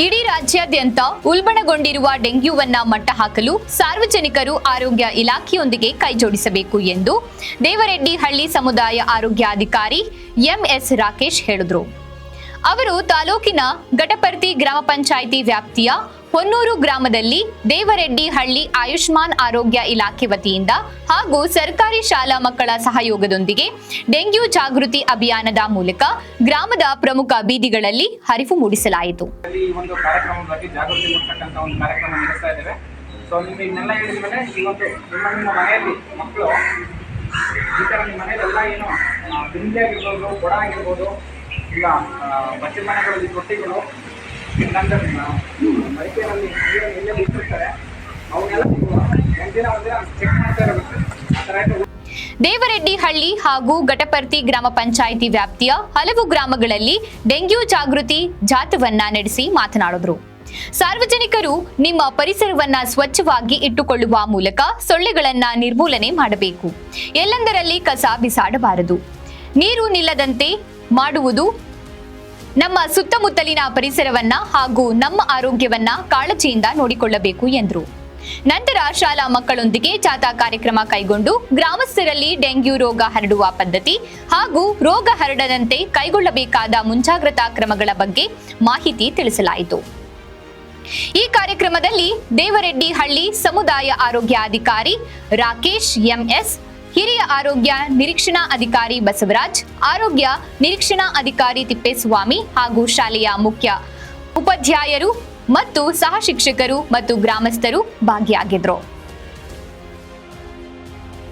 ಇಡೀ ರಾಜ್ಯಾದ್ಯಂತ ಉಲ್ಬಣಗೊಂಡಿರುವ ಡೆಂಗ್ಯೂವನ್ನ ಮಟ್ಟ ಹಾಕಲು ಸಾರ್ವಜನಿಕರು ಆರೋಗ್ಯ ಇಲಾಖೆಯೊಂದಿಗೆ ಕೈಜೋಡಿಸಬೇಕು ಎಂದು ದೇವರೆಡ್ಡಿಹಳ್ಳಿ ಸಮುದಾಯ ಆರೋಗ್ಯಾಧಿಕಾರಿ ಎಂಎಸ್ ರಾಕೇಶ್ ಹೇಳಿದರು. ಅವರು ತಾಲೂಕಿನ ಘಟಪರ್ತಿ ಗ್ರಾಮ ಪಂಚಾಯಿತಿ ವ್ಯಾಪ್ತಿಯ ಹೊನ್ನೂರು ಗ್ರಾಮದಲ್ಲಿ ದೇವರೆಡ್ಡಿಹಳ್ಳಿ ಆಯುಷ್ಮಾನ್ ಆರೋಗ್ಯ ಇಲಾಖೆ ವತಿಯಿಂದ ಹಾಗೂ ಸರ್ಕಾರಿ ಶಾಲಾ ಮಕ್ಕಳ ಸಹಯೋಗದೊಂದಿಗೆ ಡೆಂಗ್ಯೂ ಜಾಗೃತಿ ಅಭಿಯಾನದ ಮೂಲಕ ಗ್ರಾಮದ ಪ್ರಮುಖ ಬೀದಿಗಳಲ್ಲಿ ಹರಿವು ಮೂಡಿಸಲಾಯಿತು. ಈಗ ಬಚ್ಚಲ ಮನೆಗಳಲ್ಲಿ ತೊಟ್ಟಿಗಳು ಮಡಿಕೆಯಲ್ಲಿ ಎಲ್ಲೇ ಬಿಟ್ಟಿರ್ತಾರೆ ಅವನ್ನೆಲ್ಲ ಒಂದಿನ ಚೆಕ್ ಮಾಡ್ತಾ ಇರಬೇಕು. ದೇವರೆಡ್ಡಿಹಳ್ಳಿ ಹಾಗೂ ಘಟಪರ್ತಿ ಗ್ರಾಮ ಪಂಚಾಯಿತಿ ವ್ಯಾಪ್ತಿಯ ಹಲವು ಗ್ರಾಮಗಳಲ್ಲಿ ಡೆಂಗ್ಯೂ ಜಾಗೃತಿ ಜಾಥವನ್ನ ನಡೆಸಿ ಮಾತನಾಡಿದರು. ಸಾರ್ವಜನಿಕರು ನಿಮ್ಮ ಪರಿಸರವನ್ನ ಸ್ವಚ್ಛವಾಗಿ ಇಟ್ಟುಕೊಳ್ಳುವ ಮೂಲಕ ಸೊಳ್ಳೆಗಳನ್ನ ನಿರ್ಮೂಲನೆ ಮಾಡಬೇಕು. ಎಲ್ಲೆಂದರಲ್ಲಿ ಕಸ ಬಿಸಾಡಬಾರದು. ನೀರು ನಿಲ್ಲದಂತೆ ಮಾಡುವುದು, ನಮ್ಮ ಸುತ್ತಮುತ್ತಲಿನ ಪರಿಸರವನ್ನ ಹಾಗೂ ನಮ್ಮ ಆರೋಗ್ಯವನ್ನ ಕಾಳಜಿಯಿಂದ ನೋಡಿಕೊಳ್ಳಬೇಕು ಎಂದರು. ನಂತರ ಶಾಲಾ ಮಕ್ಕಳೊಂದಿಗೆ ಜಾಥಾ ಕಾರ್ಯಕ್ರಮ ಕೈಗೊಂಡು ಗ್ರಾಮಸ್ಥರಲ್ಲಿ ಡೆಂಗ್ಯೂ ರೋಗ ಹರಡುವ ಪದ್ಧತಿ ಹಾಗೂ ರೋಗ ಹರಡದಂತೆ ಕೈಗೊಳ್ಳಬೇಕಾದ ಮುಂಜಾಗ್ರತಾ ಕ್ರಮಗಳ ಬಗ್ಗೆ ಮಾಹಿತಿ ತಿಳಿಸಲಾಯಿತು. ಈ ಕಾರ್ಯಕ್ರಮದಲ್ಲಿ ದೇವರೆಡ್ಡಿಹಳ್ಳಿ ಸಮುದಾಯ ಆರೋಗ್ಯಾಧಿಕಾರಿ ರಾಕೇಶ್ ಎಂಎಸ್, ಹಿರಿಯ ಆರೋಗ್ಯ ನಿರೀಕ್ಷಣಾ ಅಧಿಕಾರಿ ಬಸವರಾಜ್, ಆರೋಗ್ಯ ನಿರೀಕ್ಷಣಾ ಅಧಿಕಾರಿ ತಿಪ್ಪೇಸ್ವಾಮಿ ಹಾಗೂ ಶಾಲೆಯ ಮುಖ್ಯ ಉಪಾಧ್ಯಾಯರು ಮತ್ತು ಸಹ ಶಿಕ್ಷಕರು ಮತ್ತು ಗ್ರಾಮಸ್ಥರು ಭಾಗಿಯಾಗಿದ್ದರು.